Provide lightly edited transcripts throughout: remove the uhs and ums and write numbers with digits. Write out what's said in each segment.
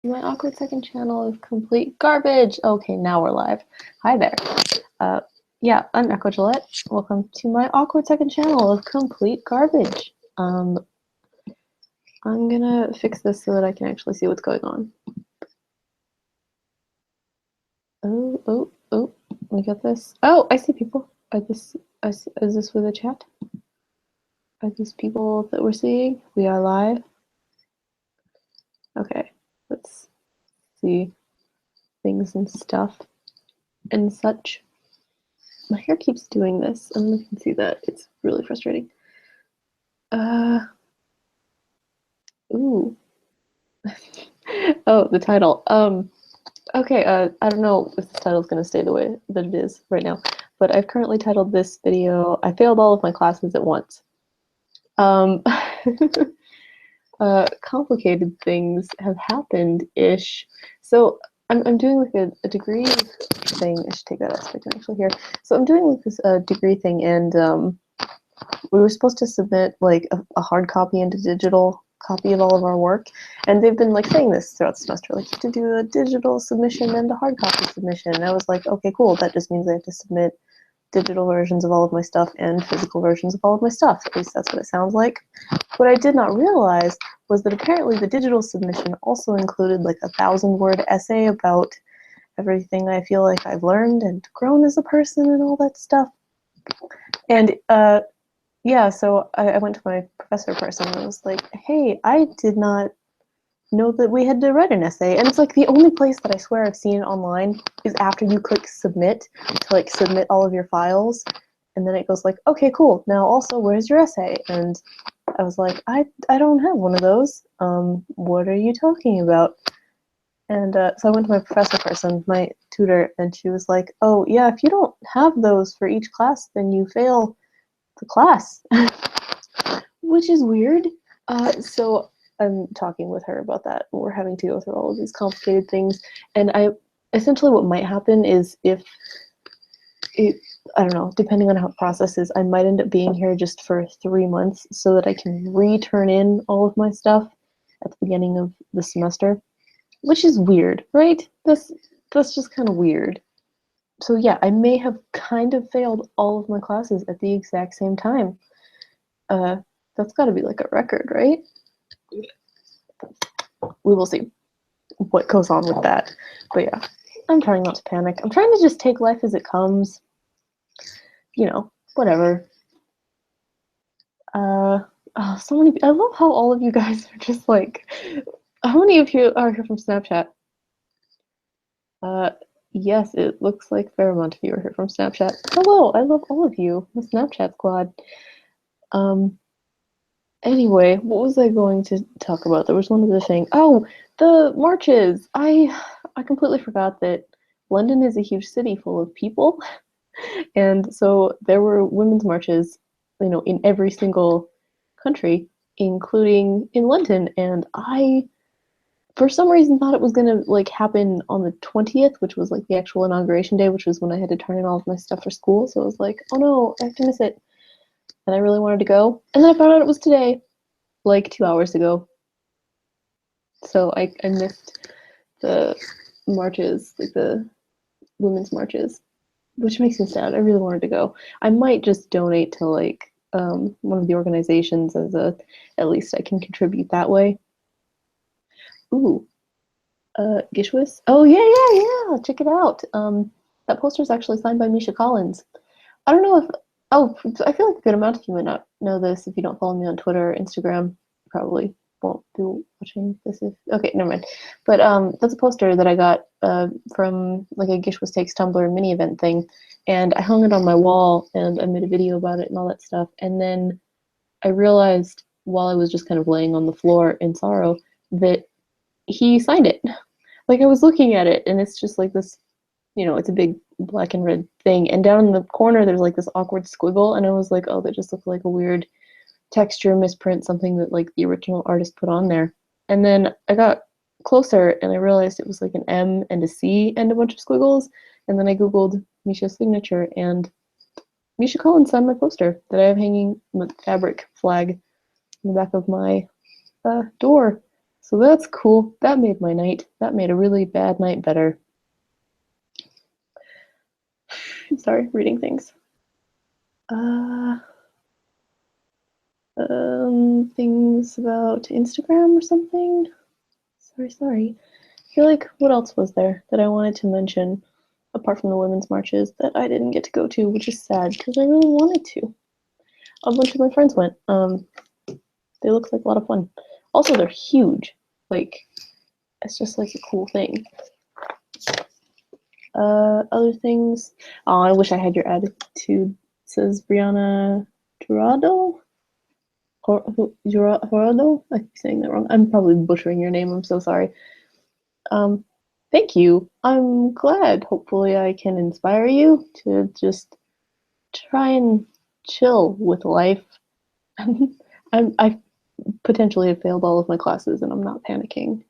My awkward second channel is complete garbage. Okay, now we're live. Hi there. Yeah, I'm Echo Gillette. Welcome to my awkward second channel of complete garbage. I'm gonna fix this so that I can actually see what's going on. Oh, we got this. Oh, I see people. Is this with a chat? Are these people that we're seeing? We are live. Okay, let's see things and stuff and such. My hair keeps doing this. I don't know if you can see that. It's really frustrating. Ooh. Oh, the title. Okay, I don't know if this title is going to stay the way that it is right now, but I've currently titled this video, I failed all of my classes at once. Complicated things have happened-ish. So I'm doing like a degree thing. I should take that out so I can actually hear. So I'm doing like this degree thing, and we were supposed to submit like a hard copy and a digital copy of all of our work, and they've been like saying this throughout the semester, like you have to do a digital submission and a hard copy submission. And I was like, okay, cool, that just means I have to submit digital versions of all of my stuff and physical versions of all of my stuff. At least that's what it sounds like. What I did not realize was that apparently the digital submission also included like a 1,000-word essay about everything I feel like I've learned and grown as a person and all that stuff. And yeah, so I went to my professor person and I was like, hey, I did not know that we had to write an essay. And it's like the only place that I swear I've seen it online is after you click submit to like submit all of your files. And then it goes like, okay, cool. Now also, where's your essay? And I was like, I don't have one of those. What are you talking about? And so I went to my professor person, my tutor, and she was like, oh yeah, if you don't have those for each class, then you fail the class, which is weird. So I'm talking with her about that. We're having to go through all of these complicated things, and essentially what might happen is if I don't know, depending on how it processes, I might end up being here just for 3 months so that I can return in all of my stuff at the beginning of the semester, which is weird, right? That's just kind of weird. So yeah, I may have kind of failed all of my classes at the exact same time. That's got to be like a record, right? We will see what goes on with that. But yeah, I'm trying not to panic. I'm trying to just take life as it comes. You know, whatever. Oh, so many. I love how all of you guys are just like. How many of you are here from Snapchat? Yes, it looks like a fair amount of you are here from Snapchat. Hello, I love all of you, the Snapchat squad. Anyway, what was I going to talk about? There was one other thing. Oh, the marches. I completely forgot that London is a huge city full of people. And so there were women's marches, you know, in every single country, including in London. And I, for some reason, thought it was gonna like happen on the 20th, which was like the actual inauguration day, which was when I had to turn in all of my stuff for school. So I was like, oh no, I have to miss it. And I really wanted to go. And then I found out it was today, like 2 hours ago. So I missed the marches, like the women's marches, which makes me sad. I really wanted to go. I might just donate to like one of the organizations as at least I can contribute that way. Ooh, Gishwis? Oh yeah, check it out. That poster is actually signed by Misha Collins. I don't know if, oh, I feel like a good amount of you might not know this if you don't follow me on Twitter or Instagram. You probably won't be watching this if, okay, never mind. But that's a poster that I got from like a Gishwis Takes Tumblr mini event thing, and I hung it on my wall and I made a video about it and all that stuff. And then I realized while I was just kind of laying on the floor in sorrow that he signed it. Like I was looking at it and it's just like this, you know, it's a big black and red thing, and down in the corner there's like this awkward squiggle, and I was like, oh, that just looked like a weird texture misprint, something that like the original artist put on there. And then I got closer and I realized it was like an M and a C and a bunch of squiggles, and then I googled Misha's signature, and Misha Collins signed my poster that I have hanging with fabric flag in the back of my door. So that's cool. That made my night. That made a really bad night better. Sorry, reading things. Things about Instagram or something? Sorry. I feel like, what else was there that I wanted to mention apart from the women's marches that I didn't get to go to, which is sad because I really wanted to. A bunch of my friends went. They looked like a lot of fun. Also, they're huge. Like, it's just like a cool thing. Other things. Oh, I wish I had your attitude. Says Brianna Jurado. Jurado? I keep saying that wrong. I'm probably butchering your name. I'm so sorry. Thank you. I'm glad. Hopefully, I can inspire you to just try and chill with life. I potentially have failed all of my classes, and I'm not panicking.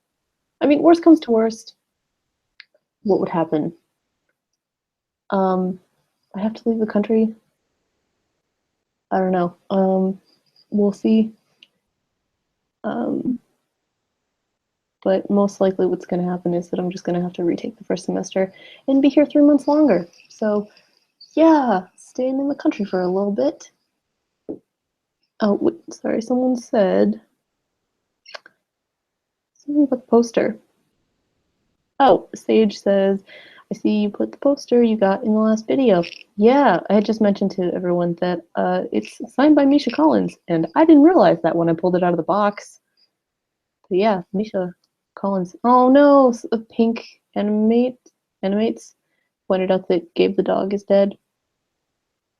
I mean, worst comes to worst, what would happen? I have to leave the country. I don't know. We'll see. But most likely what's going to happen is that I'm just going to have to retake the first semester and be here 3 months longer. So yeah, staying in the country for a little bit. Oh, wait, sorry, someone said something about the poster. Oh, Sage says, I see you put the poster you got in the last video. Yeah, I had just mentioned to everyone that it's signed by Misha Collins, and I didn't realize that when I pulled it out of the box. But yeah, Misha Collins. Oh no, Pink Animates pointed out that Gabe the dog is dead.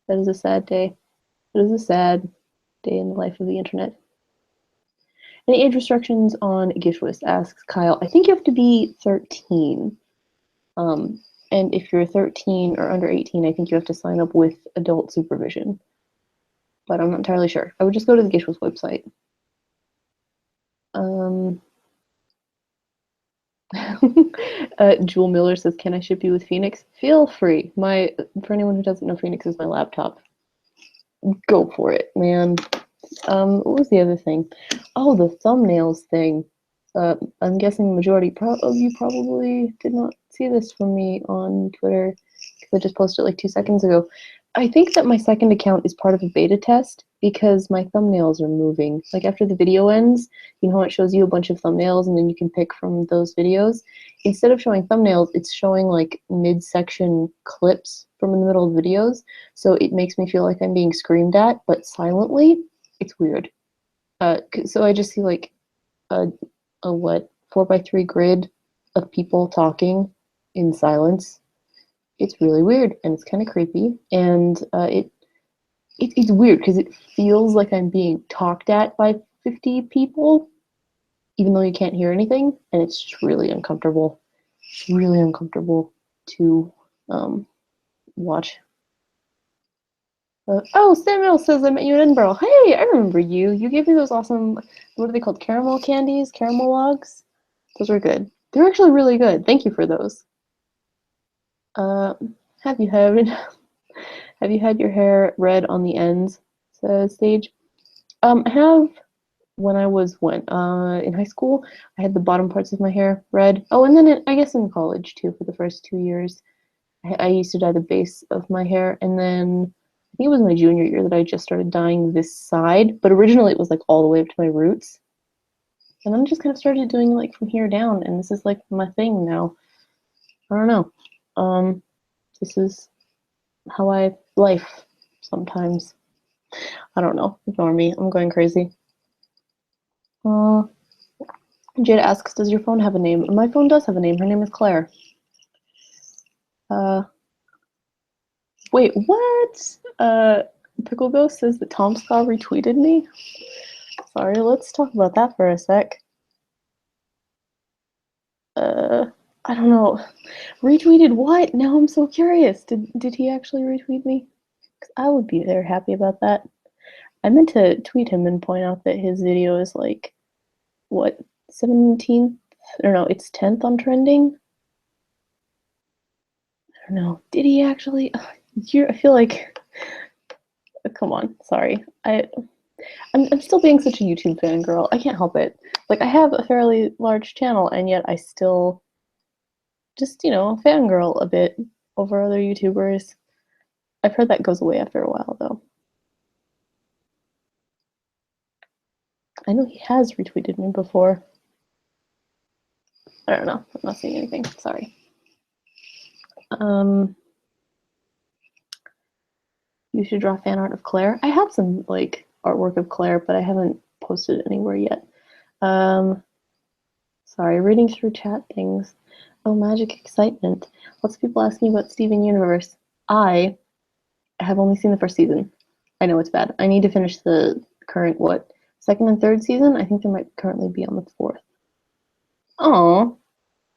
That is a sad day. It is a sad day in the life of the internet. Any age restrictions on Gishwist? Asks Kyle. I think you have to be 13. And if you're 13 or under 18, I think you have to sign up with adult supervision. But I'm not entirely sure. I would just go to the Gishwist website. Jewel Miller says, "Can I ship you with Phoenix?" Feel free. For anyone who doesn't know, Phoenix is my laptop. Go for it, man. What was the other thing? Oh, the thumbnails thing. I'm guessing the majority of you probably did not see this from me on Twitter because I just posted it like 2 seconds ago. I think that my second account is part of a beta test because my thumbnails are moving. Like after the video ends, you know how it shows you a bunch of thumbnails and then you can pick from those videos? Instead of showing thumbnails, it's showing like midsection clips from in the middle of videos. So it makes me feel like I'm being screamed at, but silently. It's weird. So I just see like a 4x3 grid of people talking in silence. It's really weird and it's kind of creepy, and it's weird because it feels like I'm being talked at by 50 people, even though you can't hear anything, and it's just really uncomfortable. It's really uncomfortable to watch. Oh, Samuel says I met you in Edinburgh. Hey, I remember you. You gave me those awesome, what are they called? Caramel candies? Caramel logs? Those were good. They're actually really good. Thank you for those. Have you had your hair red on the ends? Says Sage. I have when I was in high school, I had the bottom parts of my hair red. Oh, and then I guess in college too for the first 2 years. I used to dye the base of my hair, and then I think it was my junior year that I just started dyeing this side, but originally it was like all the way up to my roots. And then I just kind of started doing like from here down, and this is like my thing now. I don't know. This is how I life sometimes. I don't know. Ignore me. I'm going crazy. Jada asks, does your phone have a name? My phone does have a name. Her name is Claire. Wait, what? Pickle Ghost says that Tom Scott retweeted me. Sorry, let's talk about that for a sec. I don't know. Retweeted what? Now I'm so curious. Did he actually retweet me? Because I would be very happy about that. I meant to tweet him and point out that his video is like, what, 17th? Or no, it's 10th on trending? I don't know. Did he actually? I feel like, come on, sorry. I'm still being such a YouTube fangirl. I can't help it. Like, I have a fairly large channel, and yet I still just, fangirl a bit over other YouTubers. I've heard that goes away after a while, though. I know he has retweeted me before. I don't know. I'm not seeing anything. Sorry. You should draw fan art of Claire. I have some, like, artwork of Claire, but I haven't posted it anywhere yet. Sorry, reading through chat things. Oh, magic excitement. Lots of people asking about Steven Universe. I have only seen the first season. I know it's bad. I need to finish the current, second and third season? I think there might currently be on the fourth. Oh,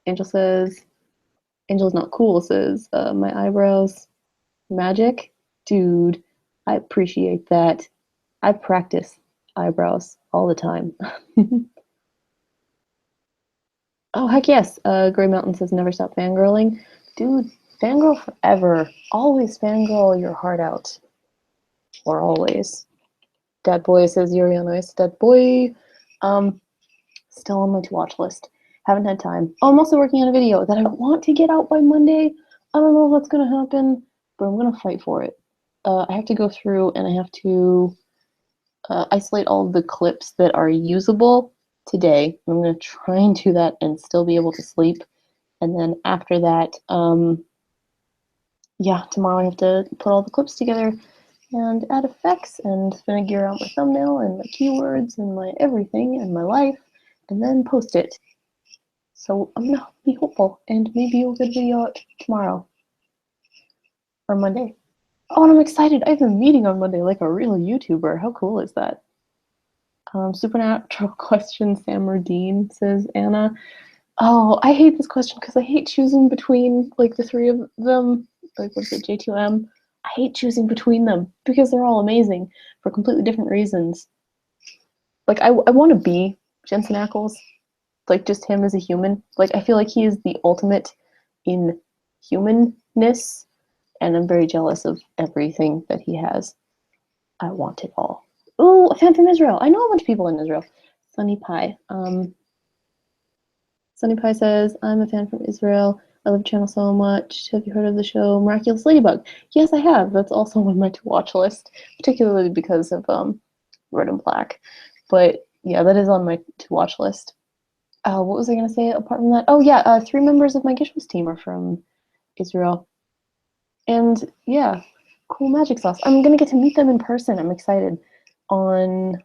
Angel says, Angel's not cool, says, my eyebrows, magic? Dude, I appreciate that. I practice eyebrows all the time. Oh, heck yes. Gray Mountain says, never stop fangirling. Dude, fangirl forever. Always fangirl your heart out. Or always. Dad Boy says, Yuri on Ice. Dad Boy. Still on my to-watch list. Haven't had time. Oh, I'm also working on a video that I want to get out by Monday. I don't know if that's going to happen, but I'm going to fight for it. I have to go through and I have to isolate all of the clips that are usable today. I'm going to try and do that and still be able to sleep. And then after that, yeah, tomorrow I have to put all the clips together and add effects and figure out my thumbnail and my keywords and my everything and my life, and then post it. So I'm gonna be hopeful, and maybe you'll get a video out tomorrow or Monday. Oh, and I'm excited! I have a meeting on Monday, like a real YouTuber. How cool is that? Supernatural question, Sam Dean says Anna. Oh, I hate this question because I hate choosing between like the three of them. Like, what's it, J2M? I hate choosing between them because they're all amazing for completely different reasons. Like, I want to be Jensen Ackles, like just him as a human. Like, I feel like he is the ultimate in humanness, and I'm very jealous of everything that he has. I want it all. Ooh, a fan from Israel. I know a bunch of people in Israel. Sunny Pie. Sunny Pie says, I'm a fan from Israel. I love the channel so much. Have you heard of the show Miraculous Ladybug? Yes, I have. That's also on my to-watch list, particularly because of Red and Black. But yeah, that is on my to-watch list. What was I going to say apart from that? Oh yeah, 3 members of my Gishwas team are from Israel. And yeah, cool magic sauce. I'm going to get to meet them in person. I'm excited. On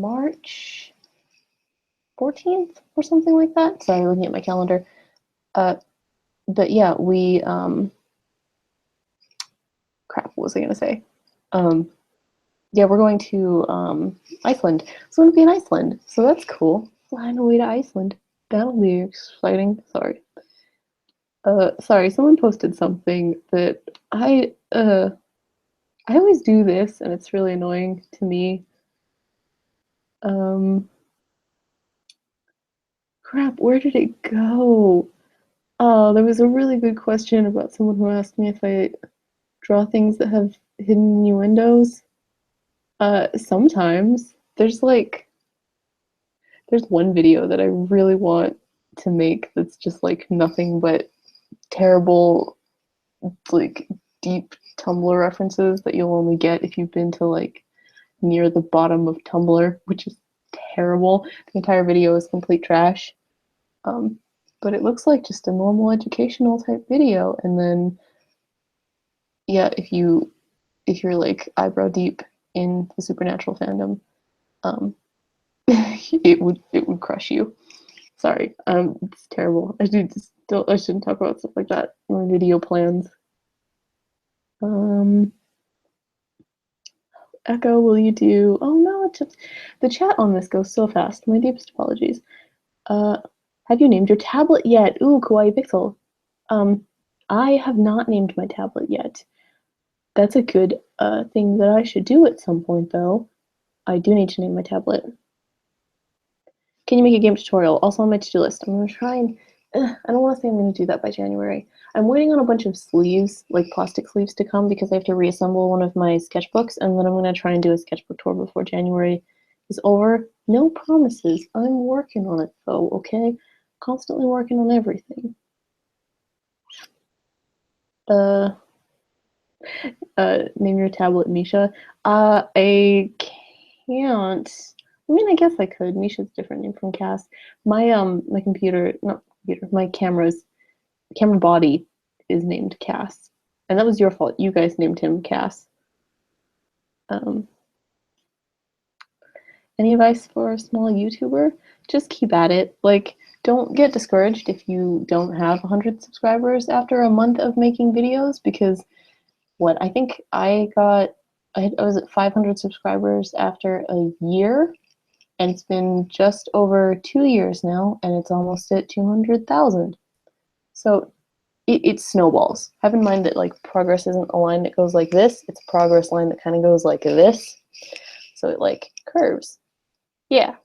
March 14th or something like that. Sorry, looking at my calendar. But yeah, we crap, what was I gonna say? Yeah, we're going to Iceland. So I'm gonna be in Iceland. So that's cool. Flying away to Iceland. That'll be exciting. Sorry. Sorry, someone posted something that I always do this and it's really annoying to me. Crap, where did it go? Oh, there was a really good question about someone who asked me if I draw things that have hidden innuendos. Sometimes. There's one video that I really want to make that's just like nothing but terrible, like deep Tumblr references that you'll only get if you've been to like near the bottom of Tumblr, which is terrible. The entire video is complete trash. But it looks like just a normal educational type video, and then yeah, if you're like eyebrow deep in the supernatural fandom, it would crush you. Sorry, it's terrible. I shouldn't talk about stuff like that in my video plans. Echo, will you do? Oh no, the chat on this goes so fast. My deepest apologies. Have you named your tablet yet? Ooh, Kawaii Pixel. I have not named my tablet yet. That's a good thing that I should do at some point, though. I do need to name my tablet. Can you make a game tutorial? Also on my to-do list. I'm going to try and I don't want to say I'm going to do that by January. I'm waiting on a bunch of sleeves, like plastic sleeves, to come because I have to reassemble one of my sketchbooks, and then I'm going to try and do a sketchbook tour before January is over. No promises. I'm working on it, though, okay? Constantly working on everything. Name your tablet Misha. I can't. I mean, I guess I could. Misha's a different name from Cass. My computer, not computer, my camera body is named Cass, and that was your fault. You guys named him Cass. Any advice for a small YouTuber? Just keep at it. Like, don't get discouraged if you don't have 100 subscribers after a month of making videos, because what I think I was at 500 subscribers after a year, and it's been just over 2 years now, and it's almost at 200,000. So it snowballs. Have in mind that like progress isn't a line that goes like this, it's a progress line that kind of goes like this. So it like curves. Yeah.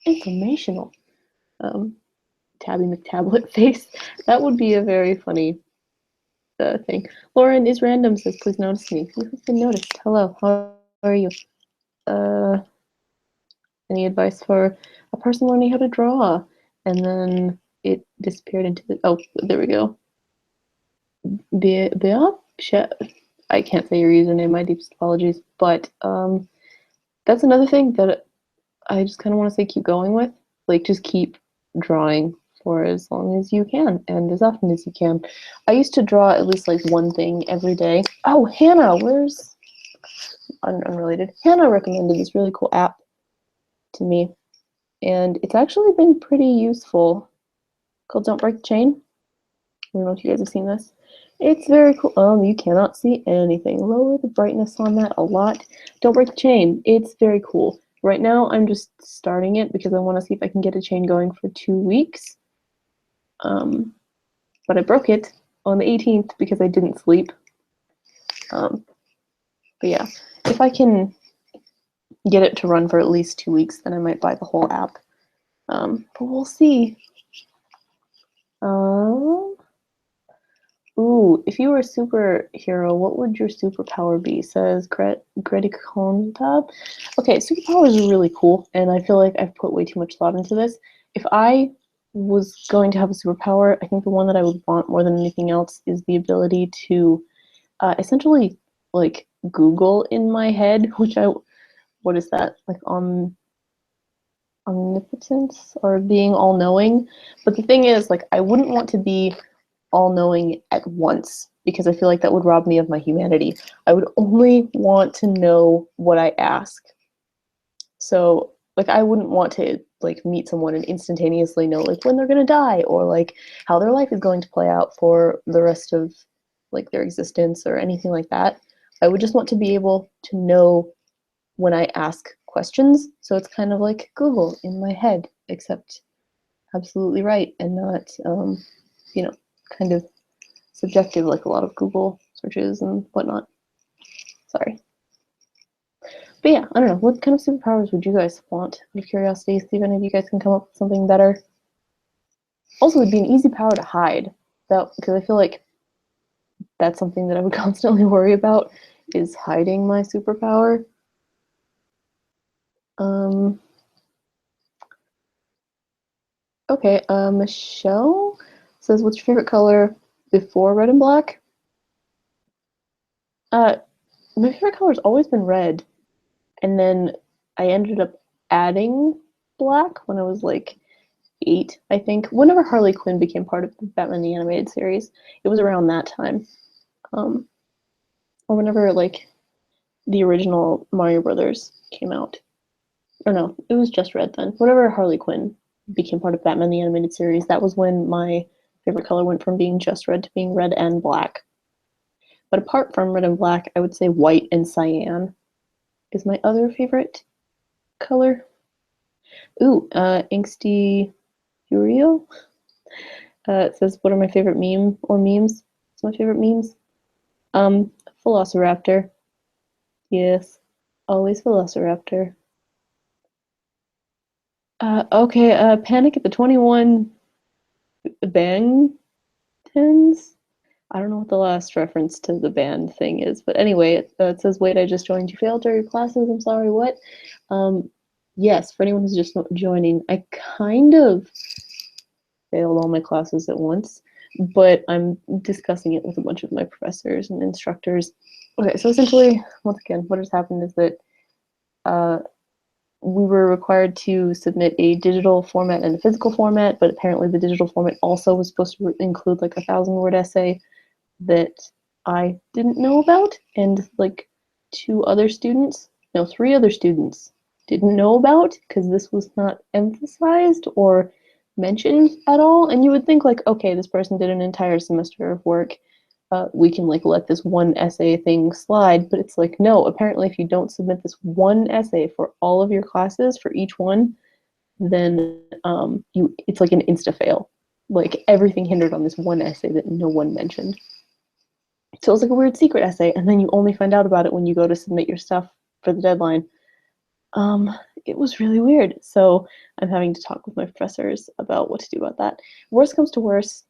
Informational. Tabby McTablet face. That would be a very funny thing. Lauren is random says, please notice me. You have been noticed. Hello, how are you? Any advice for a person learning how to draw? And then it disappeared into the, oh, there we go. I can't say your username, my deepest apologies, but that's another thing that I just kind of want to say keep going with. Like, just keep drawing for as long as you can and as often as you can. I used to draw at least like one thing every day. Oh, Hannah, where's unrelated? Hannah recommended this really cool app to me, and it's actually been pretty useful, called Don't Break the Chain. I don't know if you guys have seen this. It's very cool. You cannot see anything. Lower the brightness on that a lot. Don't Break the Chain. It's very cool. Right now, I'm just starting it because I want to see if I can get a chain going for 2 weeks. But I broke it on the 18th because I didn't sleep. But yeah, if I can get it to run for at least 2 weeks, then I might buy the whole app. But we'll see. Ooh, if you were a superhero, what would your superpower be? Says Greticontab. Okay, superpowers are really cool, and I feel like I've put way too much thought into this. If I was going to have a superpower, I think the one that I would want more than anything else is the ability to essentially like Google in my head, what is that? Like omnipotence or being all-knowing. But the thing is, like, I wouldn't want to be all-knowing at once because I feel like that would rob me of my humanity. I would only want to know what I ask. So, like, I wouldn't want to like meet someone and instantaneously know like when they're gonna die or like how their life is going to play out for the rest of like their existence or anything like that. I would just want to be able to know when I ask questions. So it's kind of like Google in my head, except absolutely right and not, you know, kind of subjective like a lot of Google searches and whatnot. Sorry. But yeah, I don't know. What kind of superpowers would you guys want? Out of curiosity, see if any of you guys can come up with something better. Also, it'd be an easy power to hide, though, because I feel like that's something that I would constantly worry about, is hiding my superpower. Okay, Michelle says, what's your favorite color before red and black? My favorite color's always been red, and then I ended up adding black when I was like 8, I think. Whenever Harley Quinn became part of the Batman the Animated Series, it was around that time. Or whenever like the original Mario Brothers came out. Or no, it was just red then. Whenever Harley Quinn became part of Batman the Animated Series, that was when my favorite color went from being just red to being red and black. But apart from red and black, I would say white and cyan is my other favorite color. Ooh, Angsty Furio says, what are my favorite meme or memes? What's my favorite memes? Velociraptor. Yes, always Velociraptor. Okay, Panic at the 21 bang tens. I don't know what the last reference to the band thing is, but anyway, it says, wait, I just joined. You failed all your classes. I'm sorry, what? Yes, for anyone who's just joining, I kind of failed all my classes at once, but I'm discussing it with a bunch of my professors and instructors. Okay, so essentially, once again, what has happened is that we were required to submit a digital format and a physical format, but apparently the digital format also was supposed to include like a 1,000-word essay that I didn't know about, and like three other students didn't know about because this was not emphasized or mentioned at all. And you would think like, okay, this person did an entire semester of work. We can like let this one essay thing slide, but it's like, no, apparently if you don't submit this one essay for all of your classes for each one, then it's like an insta fail. Like everything hindered on this one essay that no one mentioned. So it was like a weird secret essay, and then you only find out about it when you go to submit your stuff for the deadline. It was really weird. So I'm having to talk with my professors about what to do about that. Worst comes to worst,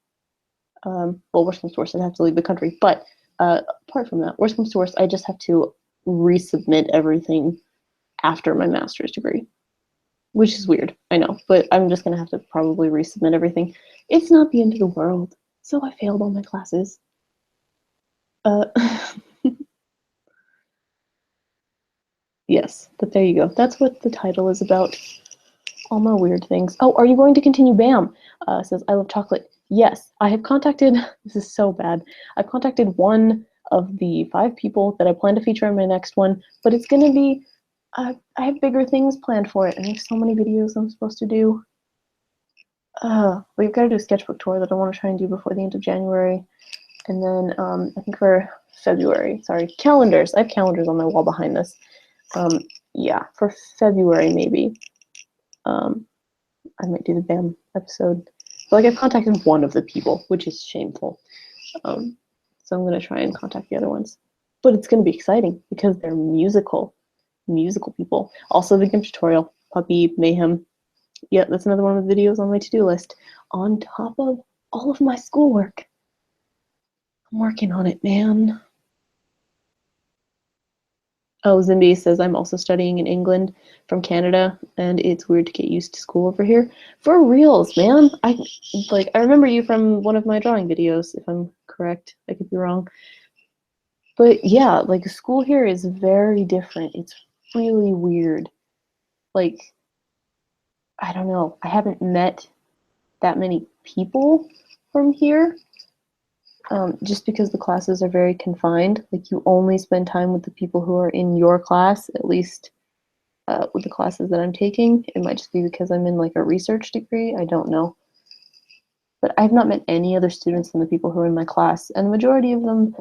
worst comes to worst, I'd have to leave the country. But apart from that, worst comes to worst, I just have to resubmit everything after my master's degree, which is weird, I know, but I'm just gonna have to probably resubmit everything. It's not the end of the world. So I failed all my classes. Yes, but there you go. That's what the title is about. All my weird things. Oh, are you going to continue BAM? Says, I love chocolate. Yes, I have contacted, this is so bad. I've contacted one of the 5 people that I plan to feature in my next one, but it's gonna be, I have bigger things planned for it, and there's so many videos I'm supposed to do. We've got to do a sketchbook tour that I want to try and do before the end of January. And then I think for February, sorry, calendars. I have calendars on my wall behind this. Yeah, for February maybe. I might do the BAM episode. But like I've contacted one of the people, which is shameful. So I'm gonna try and contact the other ones. But it's gonna be exciting because they're musical people. Also the GIMP tutorial, Puppy Mayhem. Yeah, that's another one of the videos on my to-do list. On top of all of my schoolwork. I'm working on it, man. Oh, Zimby says, I'm also studying in England from Canada, and it's weird to get used to school over here. For reals, man. I remember you from one of my drawing videos, if I'm correct. I could be wrong. But yeah, like school here is very different. It's really weird. Like, I don't know. I haven't met that many people from here. Just because the classes are very confined. Like you only spend time with the people who are in your class, at least with the classes that I'm taking. It might just be because I'm in like a research degree. I don't know. But I've not met any other students than the people who are in my class. And the majority of them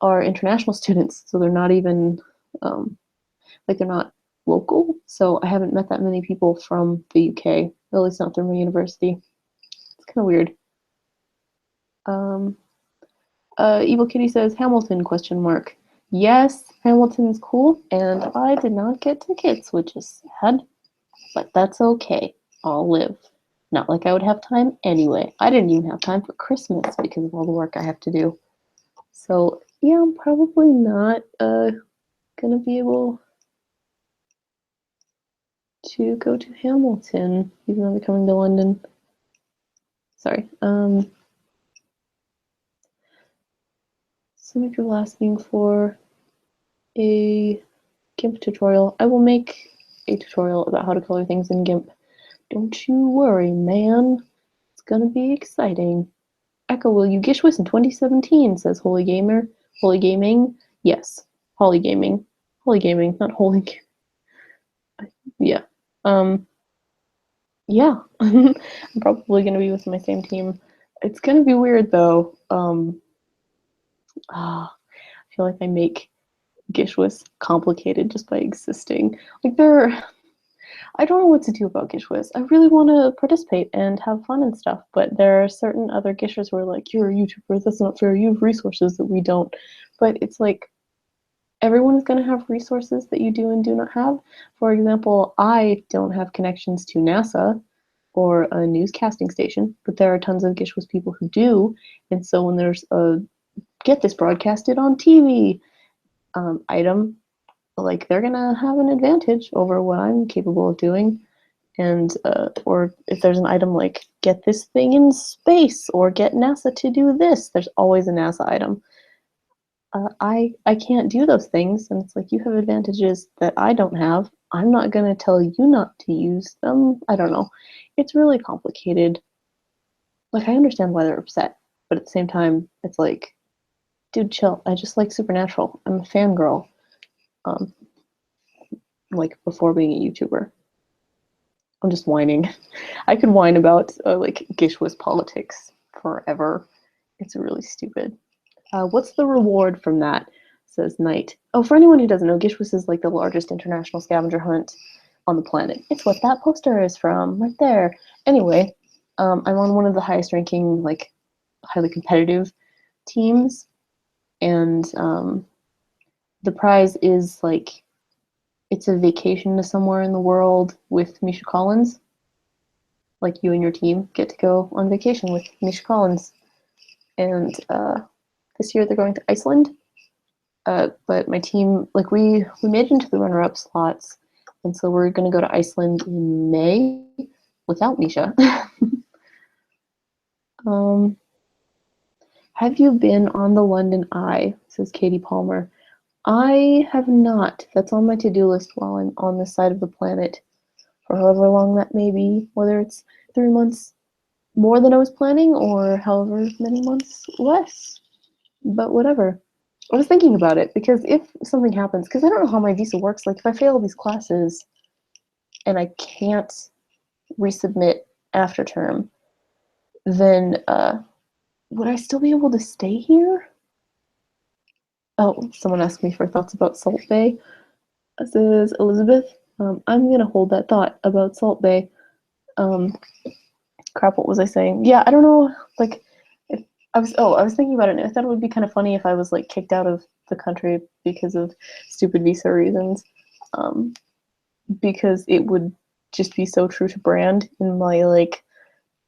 are international students. So they're not even, they're not local. So I haven't met that many people from the UK, at least not through my university. It's kind of weird. Evil Kitty says, Hamilton, question mark. Yes, Hamilton's cool, and I did not get tickets, which is sad, but that's okay. I'll live. Not like I would have time anyway. I didn't even have time for Christmas because of all the work I have to do. So, yeah, I'm probably not gonna be able to go to Hamilton, even though they're coming to London. Sorry. So many people asking for a GIMP tutorial. I will make a tutorial about how to color things in GIMP. Don't you worry, man. It's gonna be exciting. Echo, will you Gishwiss in 2017? Says Holy Gamer. Holy Gaming? Yes. Holly Gaming. Holy Gaming, not Holy. Yeah. Yeah. I'm probably gonna be with my same team. It's gonna be weird though. I feel like I make Gishwiss complicated just by existing. Like I don't know what to do about Gishwiz. I really want to participate and have fun and stuff, but there are certain other Gishers who are like, you're a YouTuber, that's not fair, you have resources that we don't. But it's like, everyone is going to have resources that you do and do not have. For example, I don't have connections to NASA, or a newscasting station, but there are tons of GISHWAS people who do. And so when there's a get this broadcasted on TV item, like they're gonna have an advantage over what I'm capable of doing. And or if there's an item like get this thing in space or get NASA to do this, there's always a NASA item. I can't do those things, and it's like you have advantages that I don't have. I'm not gonna tell you not to use them. I don't know. It's really complicated. Like I understand why they're upset, but at the same time, it's like, dude, chill. I just like Supernatural. I'm a fangirl. Um, like before being a YouTuber. I'm just whining. I could whine about like GISHWAS politics forever. It's really stupid. What's the reward from that? Says Knight. Oh, for anyone who doesn't know, GISHWAS is like the largest international scavenger hunt on the planet. It's what that poster is from, right there. Anyway, I'm on one of the highest ranking, like highly competitive teams, and the prize is like it's a vacation to somewhere in the world with Misha Collins. Like you and your team get to go on vacation with Misha Collins, and this year they're going to Iceland. But my team, like we made it into the runner-up slots, and so we're going to go to Iceland in May without Misha. Have you been on the London Eye? Says Katie Palmer. I have not. That's on my to-do list while I'm on this side of the planet for however long that may be, whether it's 3 months more than I was planning or however many months less. But whatever. I was thinking about it because if something happens, because I don't know how my visa works, like if I fail these classes and I can't resubmit after term, then would I still be able to stay here? Oh, someone asked me for thoughts about Salt Bay. This is Elizabeth. I'm going to hold that thought about Salt Bay. Crap, what was I saying? Yeah, I don't know, like, I was thinking about it, and I thought it would be kind of funny if I was, like, kicked out of the country because of stupid visa reasons, because it would just be so true to brand in my, like,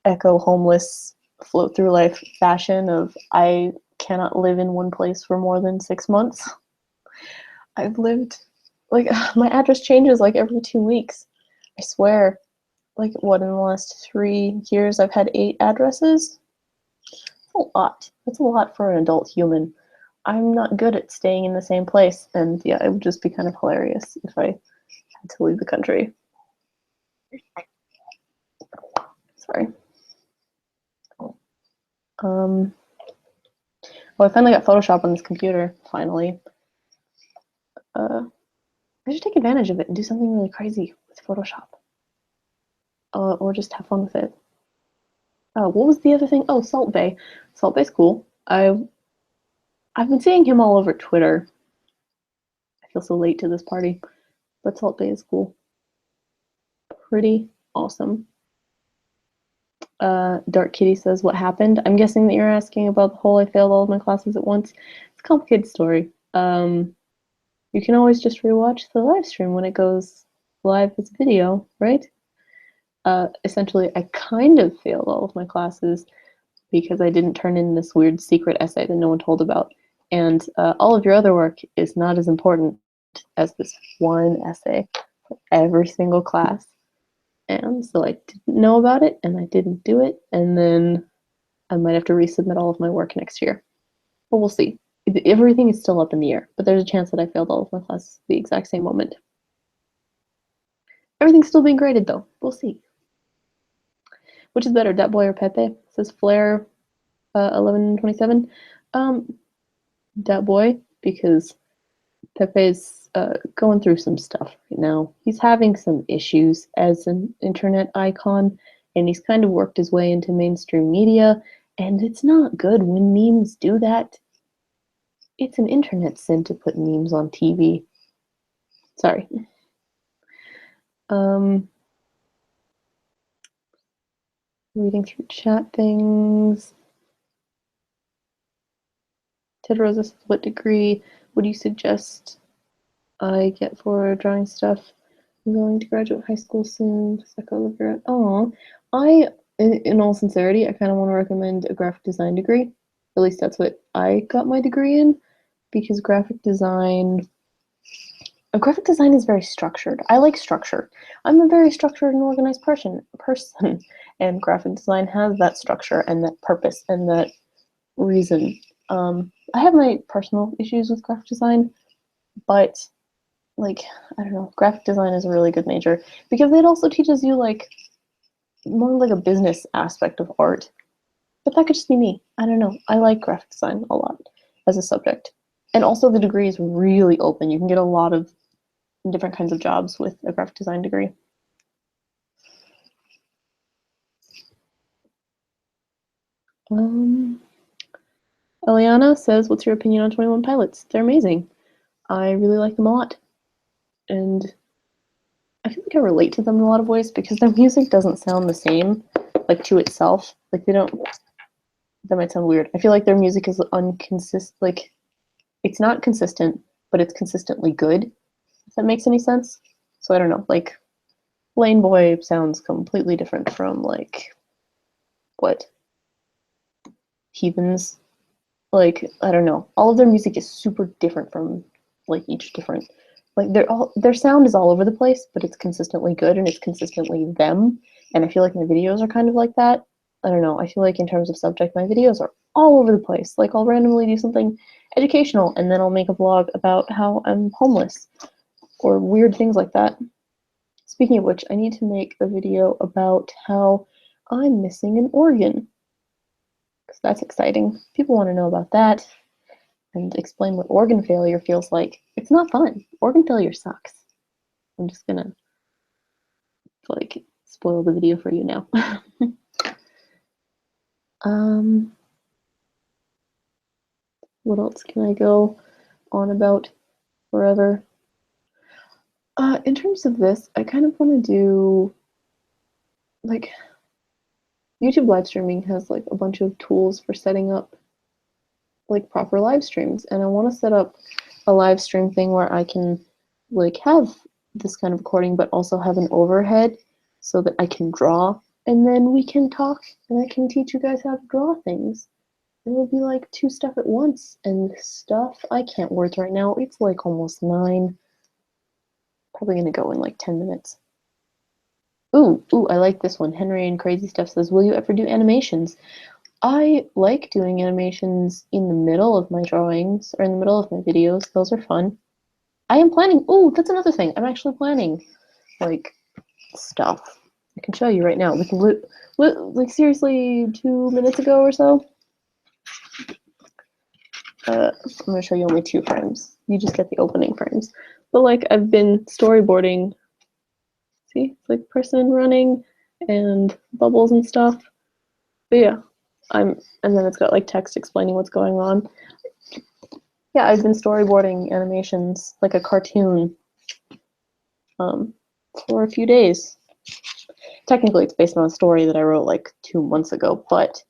eco-homeless float-through-life fashion of I cannot live in one place for more than 6 months. I've lived, like, my address changes, like, every 2 weeks. I swear. Like, what, in the last 3 years I've had 8 addresses? That's a lot. That's a lot for an adult human. I'm not good at staying in the same place, and yeah, it would just be kind of hilarious if I had to leave the country. Sorry. Well, I finally got Photoshop on this computer, finally. I should take advantage of it and do something really crazy with Photoshop. Or just have fun with it. What was the other thing? Oh, Salt Bay. Salt Bay's cool. I've been seeing him all over Twitter. I feel so late to this party, but Salt Bay is cool. Pretty awesome. Dark Kitty says, what happened? I'm guessing that you're asking about the whole I failed all of my classes at once. It's a complicated story. You can always just rewatch the live stream when it goes live as video, right? Essentially, I kind of failed all of my classes because I didn't turn in this weird secret essay that no one told about. And all of your other work is not as important as this one essay for every single class. And so I didn't know about it, and I didn't do it, and then I might have to resubmit all of my work next year. But we'll see. Everything is still up in the air, but there's a chance that I failed all of my classes at the exact same moment. Everything's still being graded, though. We'll see. Which is better, Dat Boy or Pepe? Says Flare 1127. Dat Boy, because Pepe's going through some stuff right now. He's having some issues as an internet icon, and he's kind of worked his way into mainstream media, and it's not good when memes do that. It's an internet sin to put memes on TV. Sorry. Reading through chat things. Ted Rosa says, what degree would you suggest I get for drawing stuff? I'm going to graduate high school soon. Oh, in all sincerity, I kind of want to recommend a graphic design degree. At least that's what I got my degree in, because graphic design is very structured. I like structure. I'm a very structured and organized person, and graphic design has that structure and that purpose and that reason. I have my personal issues with graphic design, but like, I don't know, graphic design is a really good major because it also teaches you like more like a business aspect of art. But that could just be me. I don't know. I like graphic design a lot as a subject. And also the degree is really open. You can get a lot of different kinds of jobs with a graphic design degree. Eliana says, what's your opinion on 21 Pilots? They're amazing. I really like them a lot. And I feel like I relate to them in a lot of ways because their music doesn't sound the same, like to itself. Like they don't, that might sound weird. I feel like their music is unconsistent, like it's not consistent, but it's consistently good, if that makes any sense. So I don't know, like Lane Boy sounds completely different from like what? Heathens. Like, I don't know. All of their music is super different from like each different, like their sound is all over the place, but it's consistently good and it's consistently them. And I feel like my videos are kind of like that. I don't know. I feel like in terms of subject, my videos are all over the place. Like I'll randomly do something educational and then I'll make a vlog about how I'm homeless or weird things like that. Speaking of which, I need to make a video about how I'm missing an organ. Because that's exciting. People want to know about that and explain what organ failure feels like. It's not fun. Organ failure sucks. I'm just gonna like spoil the video for you now. What else can I go on about forever? In terms of this, I kind of want to do like YouTube live streaming has like a bunch of tools for setting up like proper live streams, and I want to set up a live stream thing where I can like have this kind of recording but also have an overhead so that I can draw and then we can talk and I can teach you guys how to draw things. It will be like two stuff at once, and stuff I can't words right now. It's like almost 9. Probably gonna go in like 10 minutes. Ooh, I like this one. Henry and Crazy Stuff says, will you ever do animations? I like doing animations in the middle of my drawings or in the middle of my videos. Those are fun. I am planning, ooh, that's another thing. I'm actually planning like stuff. I can show you right now. We can like seriously 2 minutes ago or so. I'm gonna show you only 2 frames. You just get the opening frames. But like I've been storyboarding. See, it's like person running and bubbles and stuff. But yeah, and then it's got like text explaining what's going on. Yeah, I've been storyboarding animations like a cartoon for a few days. Technically, it's based on a story that I wrote like 2 months ago, but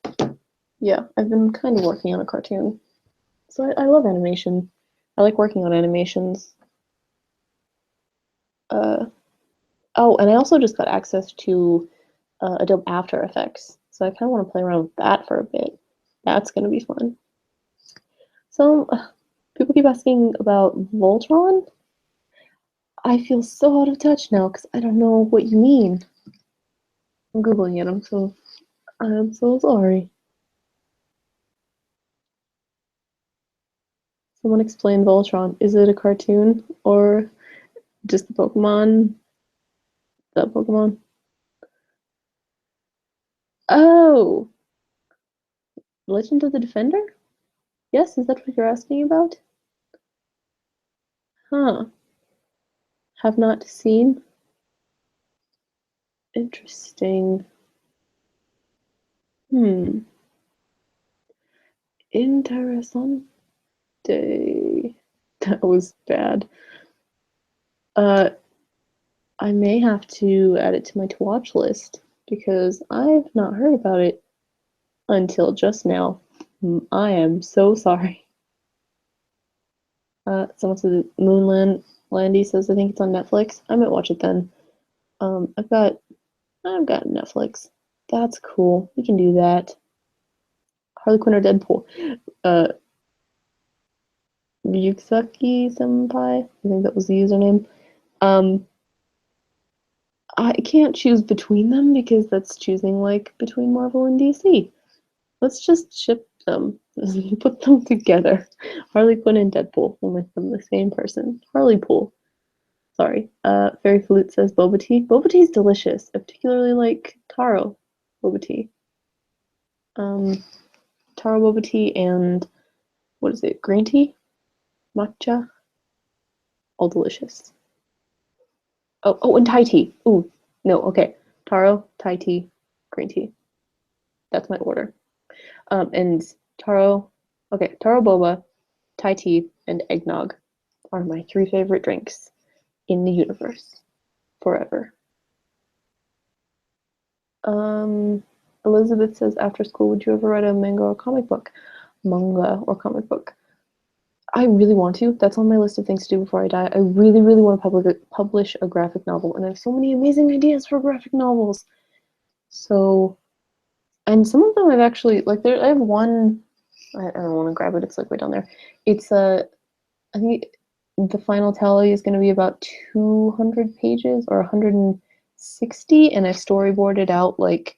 yeah, I've been kind of working on a cartoon. So I love animation. I like working on animations. Oh, and I also just got access to Adobe After Effects, so I kind of want to play around with that for a bit. That's going to be fun. So, people keep asking about Voltron. I feel so out of touch now because I don't know what you mean. I'm Googling it, I'm so sorry. Someone explain Voltron. Is it a cartoon or just the Pokemon? The Pokemon? Oh! Legend of the Defender? Yes, is that what you're asking about? Huh. Have not seen. Interesting. Interessante. That was bad. I may have to add it to my to watch list because I've not heard about it until just now. I am so sorry. Someone said Moonland Landy says I think it's on Netflix. I might watch it then. I've got Netflix. That's cool. We can do that. Harley Quinn or Deadpool? Ryuksaki Senpai. I think that was the username. I can't choose between them because that's choosing like between Marvel and DC. Let's just ship them. Put them together. Harley Quinn and Deadpool. We'll make them the same person. Harley Pool. Sorry. Fairy Flute says boba tea. Boba tea is delicious. I particularly like taro boba tea. Taro boba tea and what is it? Green tea? Matcha? All delicious. Oh, and Thai tea. Ooh, no, okay. Taro, Thai tea, green tea. That's my order. And taro boba, Thai tea, and eggnog are my 3 favorite drinks in the universe forever. Elizabeth says, after school, would you ever write a manga or comic book? Manga or comic book. I really want to. That's on my list of things to do before I die. I really, really want to publish a graphic novel, and I have so many amazing ideas for graphic novels. So, and some of them I've actually, like, I have one, I don't want to grab it, it's like way down there. It's I think the final tally is going to be about 200 pages or 160, and I've storyboarded out like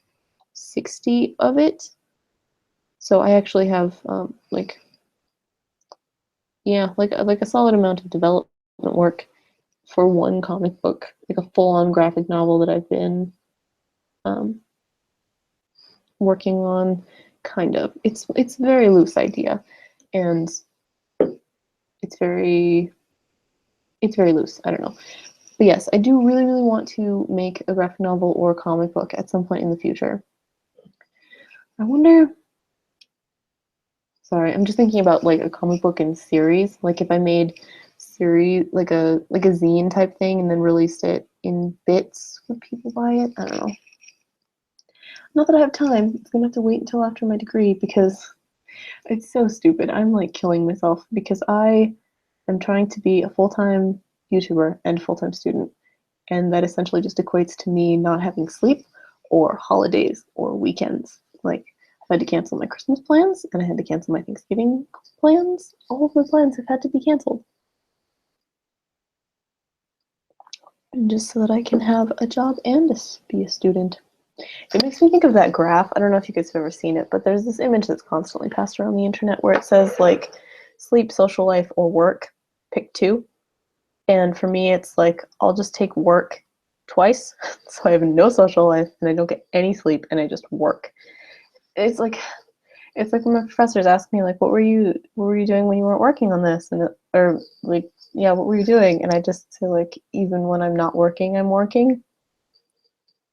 60 of it. So I actually have like a solid amount of development work for one comic book, like a full-on graphic novel that I've been working on. Kind of. It's a very loose idea, and it's very loose. I don't know. But yes, I do really, really want to make a graphic novel or a comic book at some point in the future. I wonder. Sorry, I'm just thinking about like a comic book in series. Like if I made series like a zine type thing and then released it in bits, would people buy it? I don't know. Not that I have time. It's gonna have to wait until after my degree because it's so stupid. I'm like killing myself because I am trying to be a full-time YouTuber and full-time student, and that essentially just equates to me not having sleep or holidays or weekends. Like I had to cancel my Christmas plans and I had to cancel my Thanksgiving plans. All of my plans have had to be canceled. And just so that I can have a job and be a student. It makes me think of that graph. I don't know if you guys have ever seen it, but there's this image that's constantly passed around the internet where it says like sleep, social life, or work. Pick 2. And for me, it's like I'll just take work twice, so I have no social life and I don't get any sleep and I just work. It's like when my professors ask me like, what were you doing when you weren't working on this? And or like, yeah, what were you doing? And I just say like, even when I'm not working, I'm working.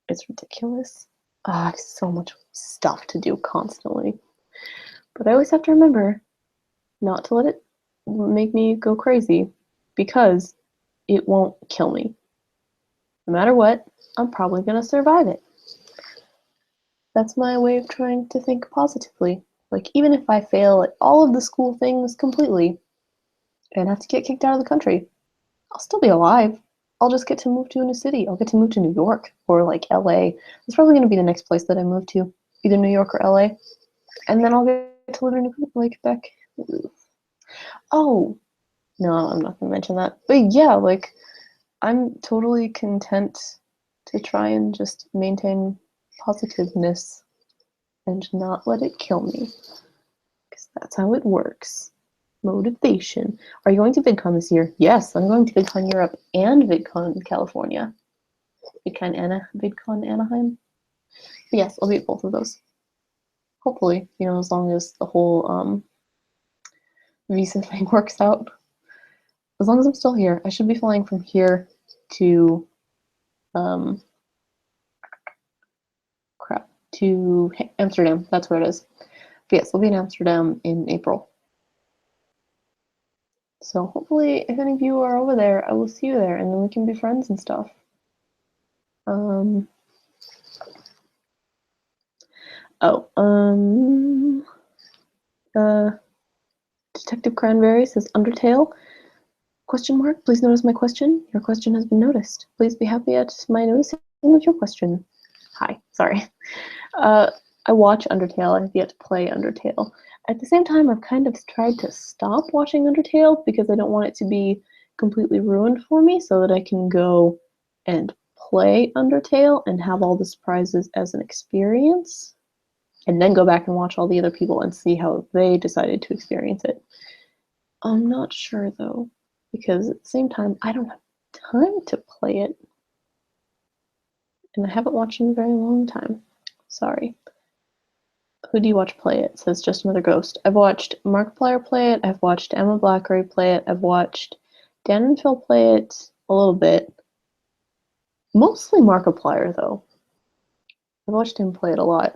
It's ridiculous. I have so much stuff to do constantly. But I always have to remember not to let it make me go crazy because it won't kill me. No matter what, I'm probably going to survive it. That's my way of trying to think positively. Like, even if I fail at all of the school things completely and have to get kicked out of the country, I'll still be alive. I'll just get to move to a new city. I'll get to move to New York or like LA. It's probably going to be the next place that I move to, either New York or LA. And then I'll get to live in like back. Oh, no, I'm not going to mention that. But yeah, like I'm totally content to try and just maintain positiveness and not let it kill me. Because that's how it works. Motivation. Are you going to VidCon this year? Yes, I'm going to VidCon Europe and VidCon California. VidCon Anaheim? But yes, I'll be at both of those. Hopefully, as long as the whole visa thing works out. As long as I'm still here, I should be flying from here to to Amsterdam. That's where it is. But yes, I'll be in Amsterdam in April. So hopefully, if any of you are over there, I will see you there, and then we can be friends and stuff. Detective Cranberry says Undertale. Question mark, please notice my question. Your question has been noticed. Please be happy at my noticing of your question. Hi, sorry. I watch Undertale. I have yet to play Undertale. At the same time, I've kind of tried to stop watching Undertale because I don't want it to be completely ruined for me, so that I can go and play Undertale and have all the surprises as an experience, and then go back and watch all the other people and see how they decided to experience it. I'm not sure though, because at the same time, I don't have time to play it, and I haven't watched in a very long time. Sorry. Who do you watch play it? Says Just Another Ghost. I've watched Markiplier play it. I've watched Emma Blackberry play it. I've watched Dan and Phil play it a little bit. Mostly Markiplier, though. I've watched him play it a lot.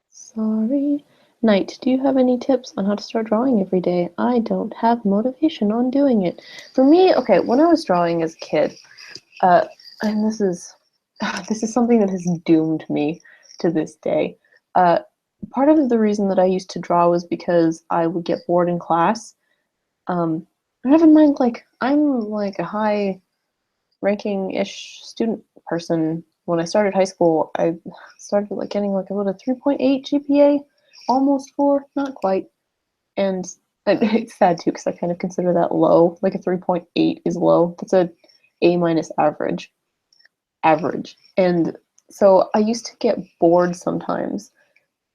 Sorry. Knight, do you have any tips on how to start drawing every day? I don't have motivation on doing it. For me, okay, when I was drawing as a kid, and this is something that has doomed me to this day. Part of the reason that I used to draw was because I would get bored in class. And have in mind, like, I'm like a high-ranking-ish student person. When I started high school, I started like getting like about a 3.8 GPA, almost 4, not quite. And it's sad too, because I kind of consider that low. Like a 3.8 is low. That's a A- average. And so I used to get bored sometimes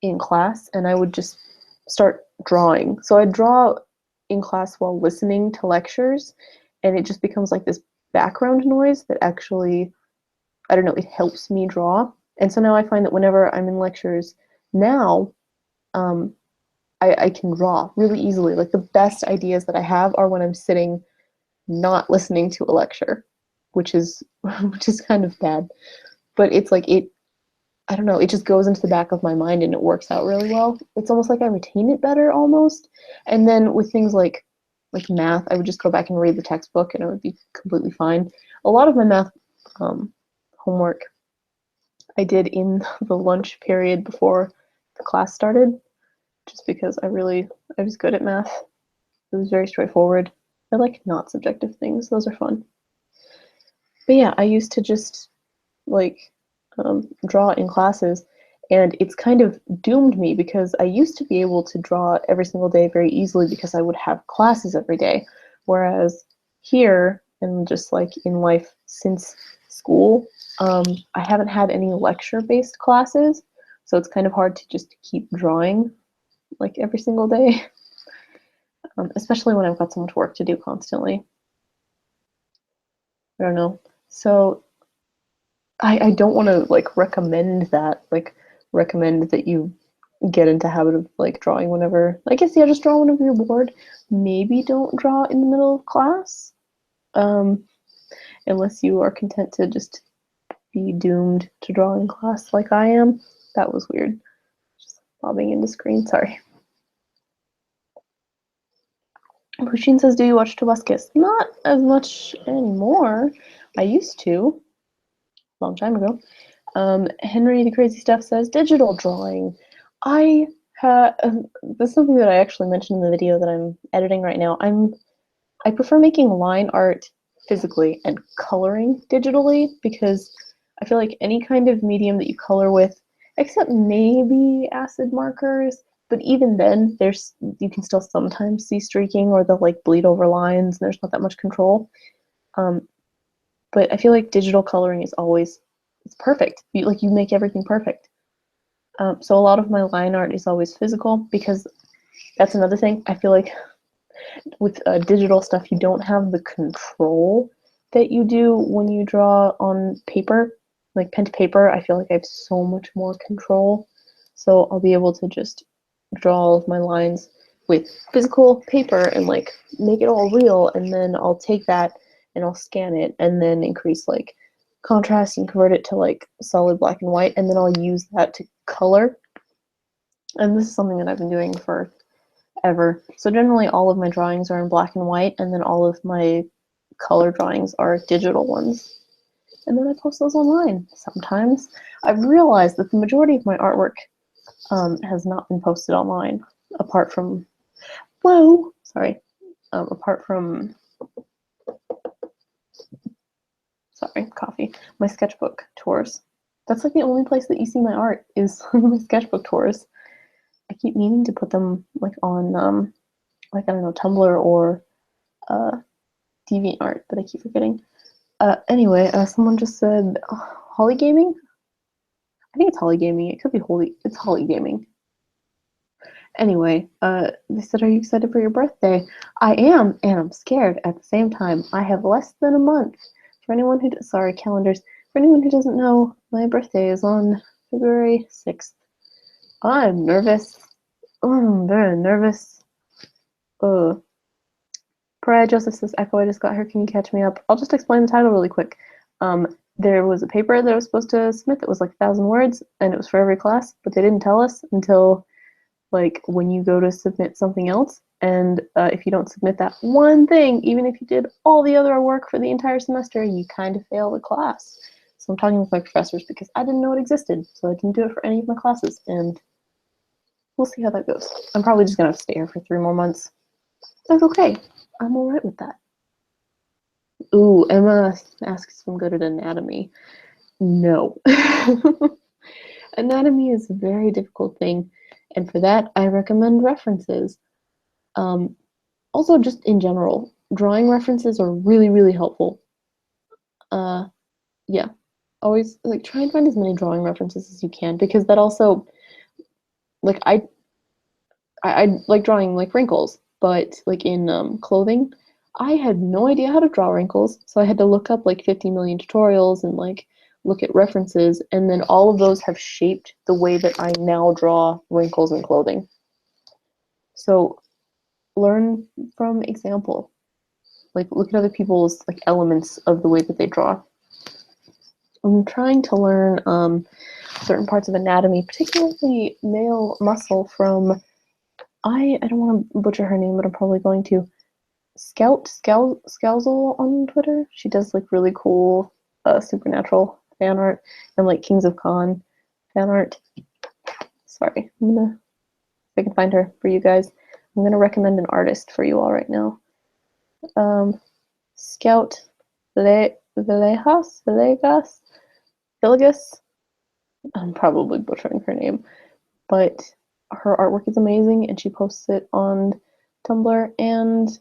in class, and I would just start drawing. So I'd draw in class while listening to lectures, and it just becomes like this background noise that actually, I don't know, it helps me draw. And so now I find that whenever I'm in lectures now, I can draw really easily. Like the best ideas that I have are when I'm sitting not listening to a lecture, which is kind of bad. But it's like I don't know, it just goes into the back of my mind and it works out really well. It's almost like I retain it better almost. And then with things like math, I would just go back and read the textbook and it would be completely fine. A lot of my math homework I did in the lunch period before the class started, just because I was good at math. It was very straightforward. I like not subjective things. Those are fun. But yeah, I used to just like draw in classes, and it's kind of doomed me because I used to be able to draw every single day very easily because I would have classes every day. Whereas here, and just like in life since school, I haven't had any lecture-based classes, so it's kind of hard to just keep drawing like every single day, especially when I've got so much work to do constantly. I don't know. So I don't want to like recommend that you get into habit of like drawing whenever, I guess, yeah, just draw whenever you're bored. Maybe don't draw in the middle of class, unless you are content to just be doomed to draw in class like I am. That was weird. Just bobbing into screen, sorry. Pusheen says, do you watch Tobuscus? Not as much anymore. I used to, a long time ago. Henry the Crazy Stuff says, digital drawing. This is something that I actually mentioned in the video that I'm editing right now. I prefer making line art physically and coloring digitally, because I feel like any kind of medium that you color with, except maybe acid markers, but even then, you can still sometimes see streaking or they'll like bleed over lines, and there's not that much control. But I feel like digital coloring is always, it's perfect. You make everything perfect. So a lot of my line art is always physical, because that's another thing. I feel like with digital stuff, you don't have the control that you do when you draw on paper, like pen to paper. I feel like I have so much more control. So I'll be able to just draw all of my lines with physical paper and like make it all real, and then I'll take that and I'll scan it and then increase like contrast and convert it to like solid black and white, and then I'll use that to color. And this is something that I've been doing forever. So generally all of my drawings are in black and white, and then all of my color drawings are digital ones. And then I post those online sometimes. I've realized that the majority of my artwork has not been posted online. apart from, whoa, sorry, apart from, sorry, coffee, my sketchbook tours. That's like the only place that you see my art is my sketchbook tours. I keep meaning to put them like on, like, I don't know, Tumblr or DeviantArt, but I keep forgetting. Anyway, someone just said Holly Gaming? I think it's Holly Gaming. It could be Holy. It's Holly Gaming. Anyway, they said, "Are you excited for your birthday?" I am, and I'm scared at the same time. I have less than a month. For anyone who, sorry, calendars. For anyone who doesn't know, my birthday is on February 6th. I'm nervous. I'm very nervous. Pariah Joseph says, Echo, I just got here. Can you catch me up? I'll just explain the title really quick. There was a paper that I was supposed to submit that was like 1,000 words, and it was for every class, but they didn't tell us until like when you go to submit something else. And if you don't submit that one thing, even if you did all the other work for the entire semester, you kind of fail the class. So I'm talking with my professors because I didn't know it existed, so I didn't do it for any of my classes, and we'll see how that goes. I'm probably just gonna stay here for 3 more months. That's okay. I'm all right with that. Ooh, Emma asks if I'm good at anatomy. No. Anatomy is a very difficult thing, and for that, I recommend references. Also, just in general, drawing references are really, really helpful. Yeah, always like try and find as many drawing references as you can, because that also, like, I like drawing like wrinkles, but like in clothing, I had no idea how to draw wrinkles, so I had to look up like 50 million tutorials and like look at references, and then all of those have shaped the way that I now draw wrinkles in clothing. So learn from example. Like look at other people's like elements of the way that they draw. I'm trying to learn certain parts of anatomy, particularly male muscle, from I don't want to butcher her name, but I'm probably going to. Scousel on Twitter. She does like really cool supernatural fan art and like Kings of Con fan art. Sorry, I'm gonna, if I can find her for you guys, I'm gonna recommend an artist for you all right now. Scout Villegas. I'm probably butchering her name, but her artwork is amazing, and she posts it on Tumblr and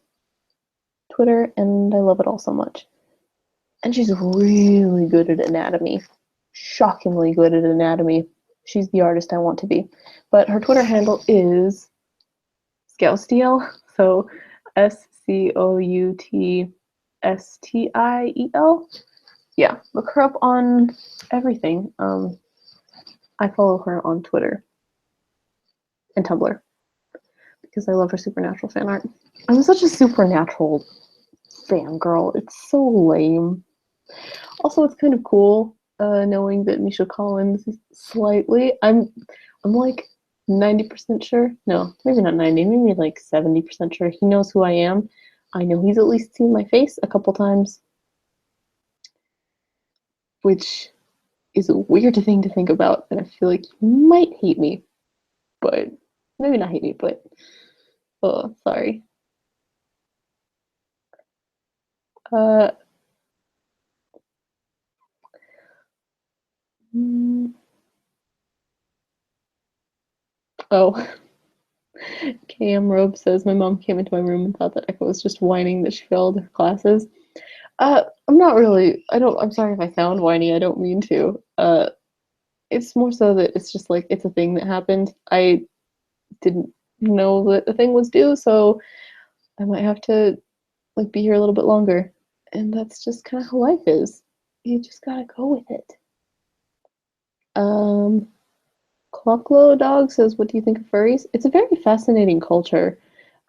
Twitter, and I love it all so much. And she's really good at anatomy. Shockingly good at anatomy. She's the artist I want to be. But her Twitter handle is Scoutstiel. So SCOUTSTIEL. Yeah, look her up on everything. I follow her on Twitter and Tumblr because I love her supernatural fan art. I'm such a supernatural fangirl. It's so lame. Also, it's kind of cool knowing that Misha Collins is slightly. I'm like 90% sure. No, maybe not 90. Maybe like 70% sure he knows who I am. I know he's at least seen my face a couple times, which is a weird thing to think about, and I feel like he might hate me, but maybe not hate me, but oh, sorry. Uh. Oh. KM Robe says, my mom came into my room and thought that Echo was just whining that she failed her classes. I'm not really, I'm sorry if I sound whiny, I don't mean to. It's more so that it's just like, it's a thing that happened. I didn't know that the thing was due, so I might have to like be here a little bit longer. And that's just kind of how life is. You just gotta go with it. Clocklow Dog says, what do you think of furries? It's a very fascinating culture.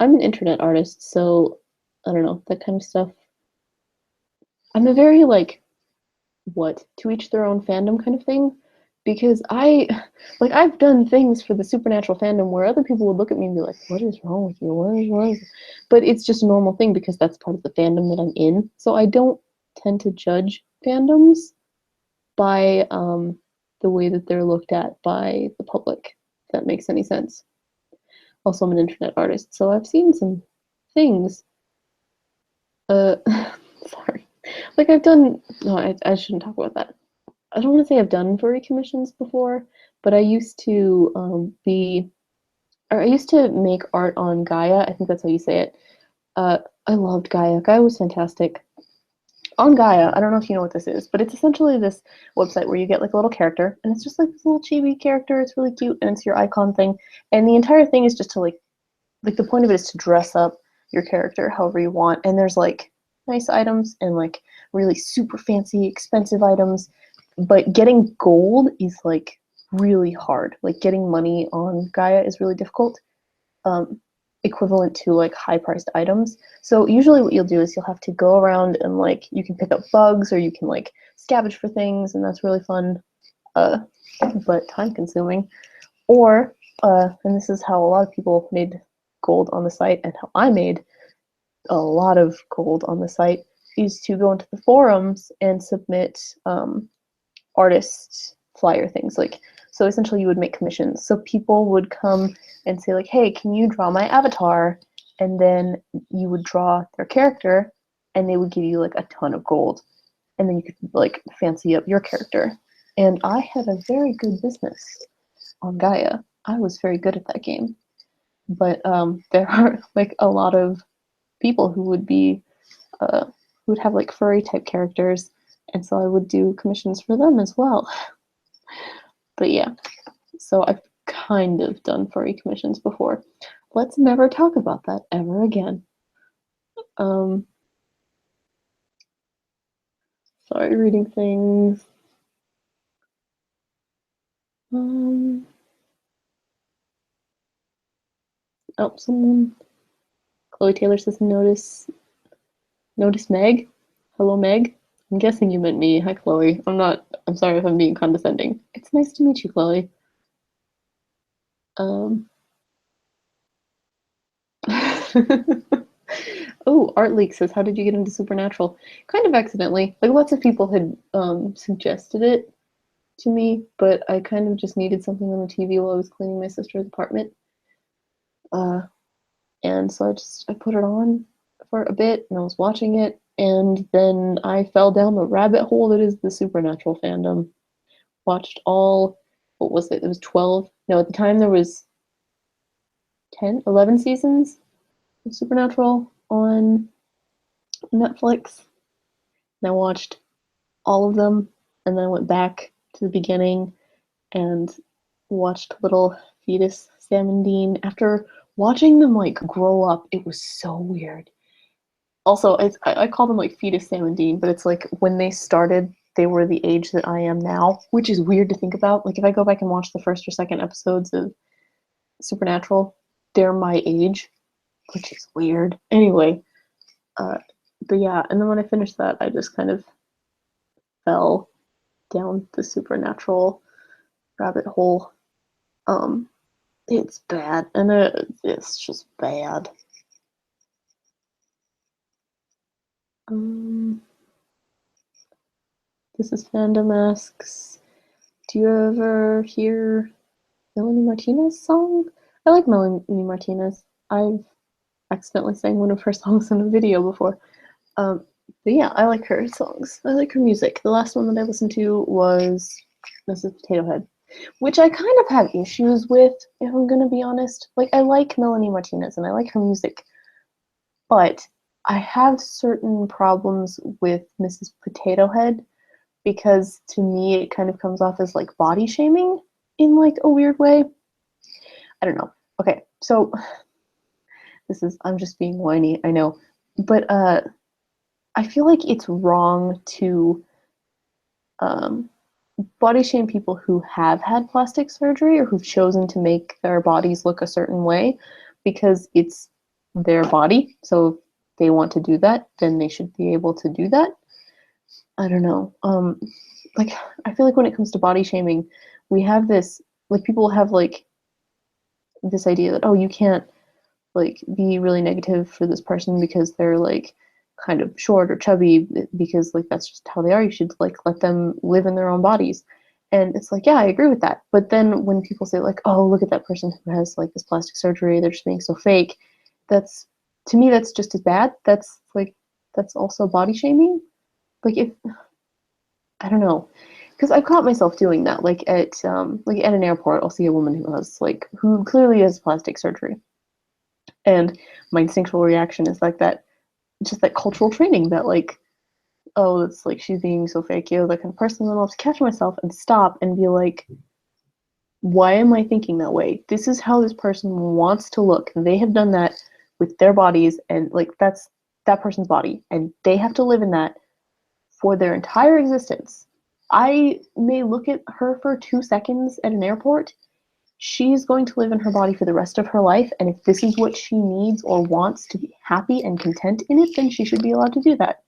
I'm an internet artist, so I don't know, that kind of stuff. I'm a very like, what, to each their own fandom kind of thing, because I've done things for the supernatural fandom where other people would look at me and be like, what is wrong with you? What is it? But it's just a normal thing because that's part of the fandom that I'm in. So I don't tend to judge fandoms by the way that they're looked at by the public, if that makes any sense. Also, I'm an internet artist, so I've seen some things. Sorry. Like I've done, no, I shouldn't talk about that. I don't want to say I've done furry commissions before, but I used to or I used to make art on Gaia. I think that's how you say it. Uh, I loved Gaia. Gaia was fantastic. On Gaia, I don't know if you know what this is, but it's essentially this website where you get like a little character, and it's just like this little chibi character. It's really cute, and it's your icon thing. And the entire thing is just to like the point of it is to dress up your character however you want. And there's like nice items and like really super fancy, expensive items. But getting gold is like really hard. Like getting money on Gaia is really difficult. Um, Equivalent to like high priced items. So usually what you'll do is you'll have to go around and like you can pick up bugs or you can like scavenge for things, and that's really fun, uh, but time consuming. Or and this is how a lot of people made gold on the site, and how I made a lot of gold on the site, is to go into the forums and submit artist flyer things. Like, so essentially you would make commissions. So people would come and say like, hey, can you draw my avatar? And then you would draw their character and they would give you like a ton of gold. And then you could like fancy up your character. And I had a very good business on Gaia. I was very good at that game. But there are like a lot of people who would be who would have like furry type characters, and so I would do commissions for them as well. But yeah, so I've kind of done furry commissions before. Let's never talk about that ever again. Sorry, reading things. Oh, someone. Chloe Taylor says notice Meg. Hello, Meg. I'm guessing you meant me. Hi, Chloe. I'm sorry if I'm being condescending. It's nice to meet you, Chloe. Oh, Art Leak says, how did you get into Supernatural? Kind of accidentally. Like, lots of people had suggested it to me, but I kind of just needed something on the TV while I was cleaning my sister's apartment. And so I put it on for a bit, and I was watching it, and then I fell down the rabbit hole that is the Supernatural fandom. Watched all, what was it? It was 12. No, at the time there was 10, 11 seasons of Supernatural on Netflix. And I watched all of them, and then I went back to the beginning and watched little fetus Sam and Dean. After watching them like grow up, it was so weird. Also, I call them like fetus Sam and Dean, but it's like when they started, they were the age that I am now, which is weird to think about. Like if I go back and watch the first or second episodes of Supernatural, they're my age, which is weird. Anyway, but yeah, and then when I finished that, I just kind of fell down the Supernatural rabbit hole. It's bad, and it's just bad. This is Fandom asks, do you ever hear Melanie Martinez song? I like Melanie Martinez. I've accidentally sang one of her songs in a video before. But yeah, I like her songs. I like her music. The last one that I listened to was Mrs. Potato Head, which I kind of have issues with, if I'm gonna be honest. Like, I like Melanie Martinez and I like her music, but I have certain problems with Mrs. Potato Head because to me it kind of comes off as like body shaming in like a weird way. I don't know. Okay, so I'm just being whiny, I know. But I feel like it's wrong to body shame people who have had plastic surgery or who've chosen to make their bodies look a certain way because it's their body. So if they want to do that, then they should be able to do that. I don't know. Like I feel like when it comes to body shaming, we have this like people have like this idea that, oh, you can't like be really negative for this person because they're like kind of short or chubby because like that's just how they are. You should like let them live in their own bodies. And it's like, yeah, I agree with that. But then when people say like, oh, look at that person who has like this plastic surgery, they're just being so fake. That's, to me, that's just as bad. That's like, that's also body shaming. Like if, I don't know, because I've caught myself doing that. Like at an airport, I'll see a woman who has like, who clearly has plastic surgery. And my instinctual reaction is like that, just that cultural training that like, oh, it's like she's being so fake, you know, that kind of person. And I'll have to catch myself and stop and be like, why am I thinking that way? This is how this person wants to look. They have done that with their bodies, and like that's that person's body, and they have to live in that for their entire existence. I may look at her for 2 seconds at an airport. She's going to live in her body for the rest of her life, and if this is what she needs or wants to be happy and content in it, then she should be allowed to do that.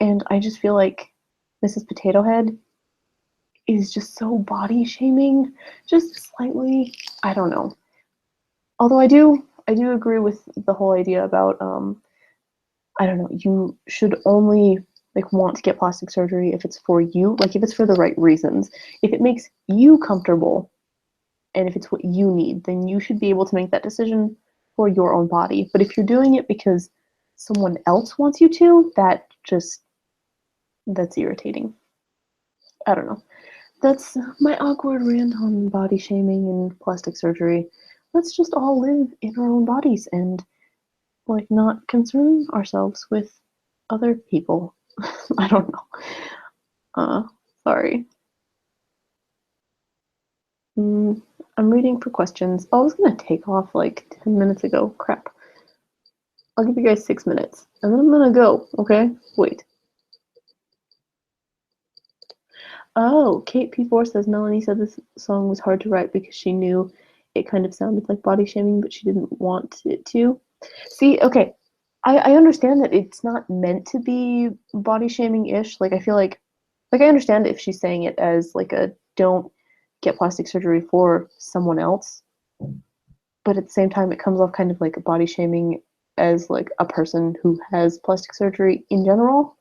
And I just feel like Mrs. Potato Head is just so body shaming, just slightly. I don't know. Although I do agree with the whole idea about I don't know, you should only like want to get plastic surgery if it's for you, like if it's for the right reasons. If it makes you comfortable and if it's what you need, then you should be able to make that decision for your own body. But if you're doing it because someone else wants you to, that's irritating. I don't know. That's my awkward rant on body shaming and plastic surgery. Let's just all live in our own bodies and like not concern ourselves with other people. I don't know. Sorry. I'm reading for questions. Oh, I was gonna take off like 10 minutes ago. Crap. I'll give you guys 6 minutes and then I'm gonna go, okay? Wait. Oh, Kate P4 says Melanie said this song was hard to write because she knew it kind of sounded like body shaming, but she didn't want it to. See, okay, I understand that it's not meant to be body shaming-ish. Like, I feel like I understand if she's saying it as like a don't get plastic surgery for someone else, but at the same time, it comes off kind of like a body shaming as like a person who has plastic surgery in general.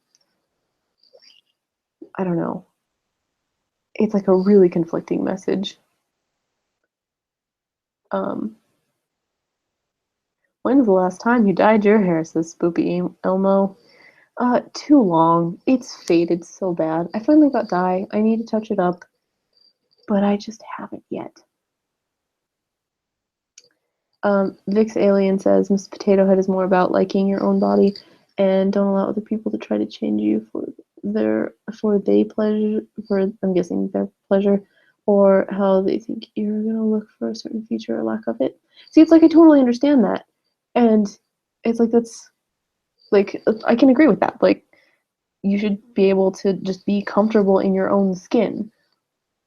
I don't know. It's like a really conflicting message. Um, when was the last time you dyed your hair? Says Spoopy Elmo. Too long. It's faded so bad. I finally got dye. I need to touch it up, but I just haven't yet. Vix Alien says Miss Potato Head is more about liking your own body and don't allow other people to try to change you for I'm guessing their pleasure, or how they think you're gonna look for a certain feature or lack of it. See, it's like I totally understand that. And it's like that's like I can agree with that. Like you should be able to just be comfortable in your own skin.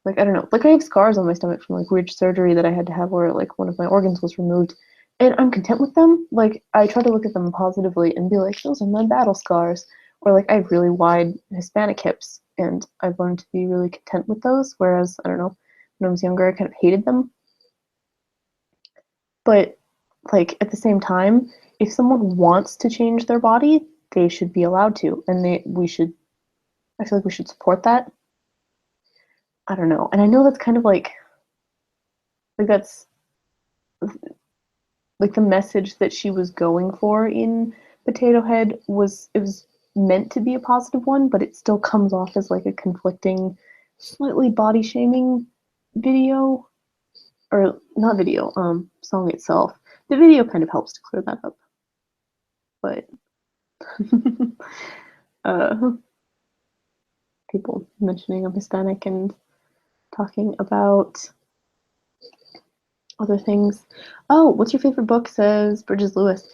Like I don't know, like I have scars on my stomach from like weird surgery that I had to have where like one of my organs was removed, and I'm content with them. Like I try to look at them positively and be like, those are my battle scars. Or like I have really wide Hispanic hips, and I've learned to be really content with those. Whereas I don't know, when I was younger, I kind of hated them. But like at the same time, if someone wants to change their body, they should be allowed to, and we should. I feel like we should support that. I don't know, and I know that's kind of like that's like the message that she was going for in Potato Head was it was meant to be a positive one, but it still comes off as like a conflicting, slightly body shaming video, or not video, song itself. The video kind of helps to clear that up, but uh, people mentioning I'm Hispanic and talking about other things. Oh, what's your favorite book? Says Bridges Lewis.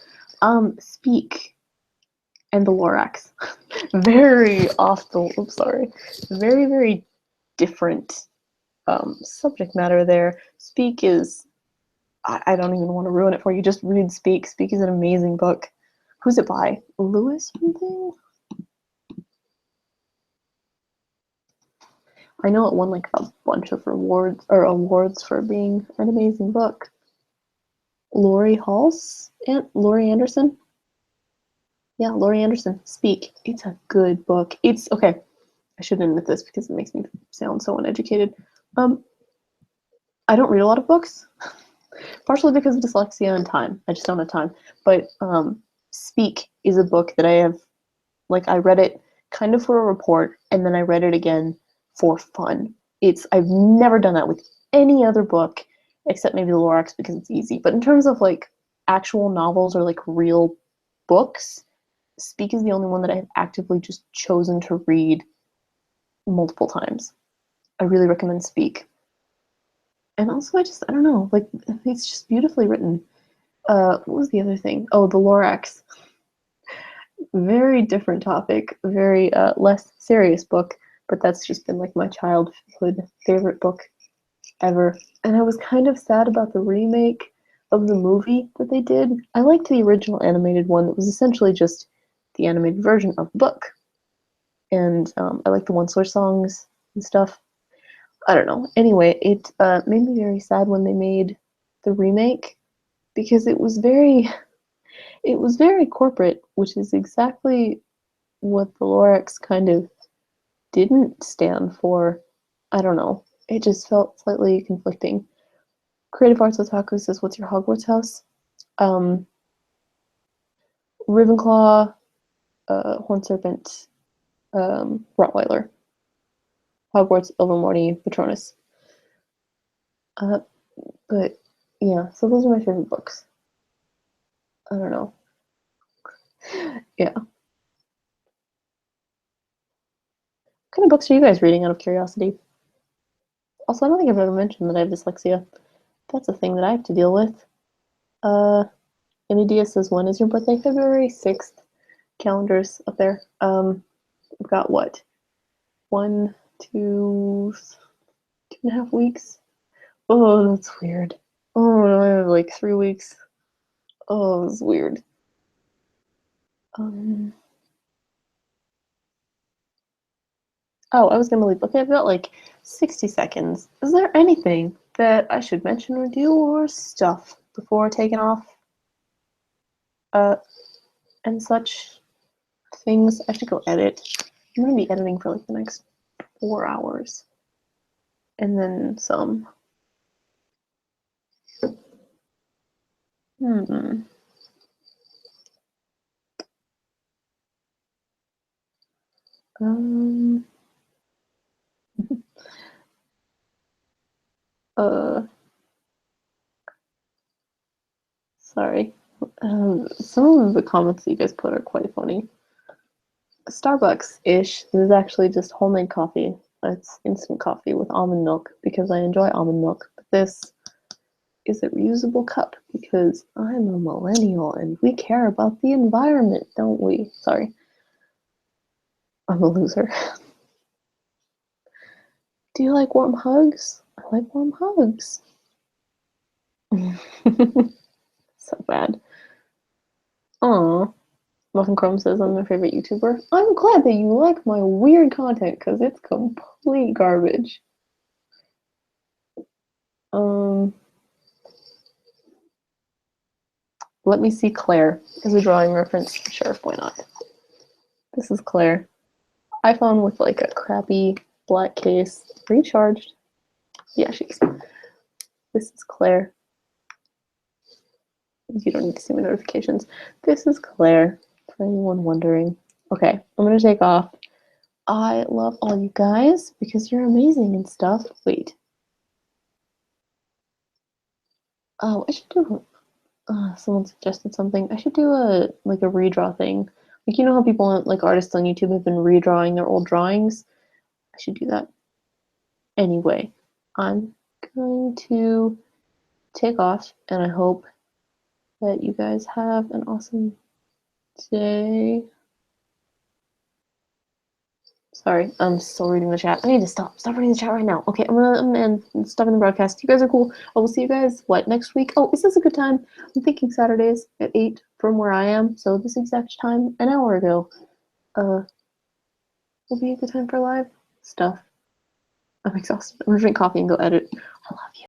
Speak and the Lorax. Very off the. Oops, sorry. Very very different subject matter there. Speak is. I don't even want to ruin it for you. Just read Speak. Speak is an amazing book. Who's it by? Lewis something? I know it won like a bunch of awards for being an amazing book. Laurie Anderson. Yeah, Laurie Anderson. Speak. It's a good book. It's okay. I shouldn't admit this because it makes me sound so uneducated. I don't read a lot of books, partially because of dyslexia and time. I just don't have time. But Speak is a book that I have, like, I read it kind of for a report, and then I read it again for fun. I've never done that with any other book, except maybe the Lorax because it's easy. But in terms of like actual novels or like real books, Speak is the only one that I've actively just chosen to read multiple times. I really recommend Speak. And also, I don't know, like, it's just beautifully written. What was the other thing? Oh, the Lorax. Very different topic, very less serious book, but that's just been like my childhood favorite book ever. And I was kind of sad about the remake of the movie that they did. I liked the original animated one that was essentially just the animated version of the book. And I like the One Source songs and stuff. I don't know. Anyway, it made me very sad when they made the remake because it was very corporate, which is exactly what the Lorax kind of didn't stand for. I don't know. It just felt slightly conflicting. Creative Arts Otaku says, "What's your Hogwarts house?" Ravenclaw, Horned Serpent, Rottweiler, Hogwarts, Ilvermorny, Patronus. But yeah, so those are my favorite books. I don't know. Yeah. What kind of books are you guys reading out of curiosity? Also, I don't think I've ever mentioned that I have dyslexia. That's a thing that I have to deal with. Inidia says, when is your birthday? February 6th. Calendar's up there. We've got what? 1, 2, 2.5 weeks? Oh, that's weird. Oh, I have like 3 weeks. Oh, that's weird. Oh, I was gonna leave. Okay, I've got like 60 seconds. Is there anything that I should mention or do or stuff before taking off? And such things. I have to go edit. I'm gonna be editing for like the next 4 hours. And then some. Hmm. Um. Sorry. Some of the comments that you guys put are quite funny. Starbucks-ish. This is actually just homemade coffee. It's instant coffee with almond milk because I enjoy almond milk. But this is a reusable cup because I'm a millennial and we care about the environment, don't we? Sorry. I'm a loser. Do you like warm hugs? I like warm hugs. So bad. Aw. Muffin Chrome says I'm my favorite YouTuber. I'm glad that you like my weird content because it's complete garbage. Let me see Claire as a drawing reference. Sure, why not? This is Claire. iPhone with like a crappy black case. Recharged. Yeah, she's. This is Claire. You don't need to see my notifications. This is Claire, for anyone wondering. Okay, I'm gonna take off. I love all you guys because you're amazing and stuff. Wait. Oh, I should do. Someone suggested something. I should do a redraw thing. Like, you know how people like artists on YouTube have been redrawing their old drawings? I should do that. Anyway, I'm going to take off, and I hope that you guys have an awesome day. Sorry, I'm still reading the chat. I need to stop reading the chat right now. Okay, I'm gonna end stopping the broadcast. You guys are cool. I will see you guys, what, next week? Oh, is this a good time? I'm thinking Saturdays at 8 from where I am, so this exact time an hour ago will be a good time for live stuff. I'm exhausted. I'm gonna drink coffee and go edit. I love you.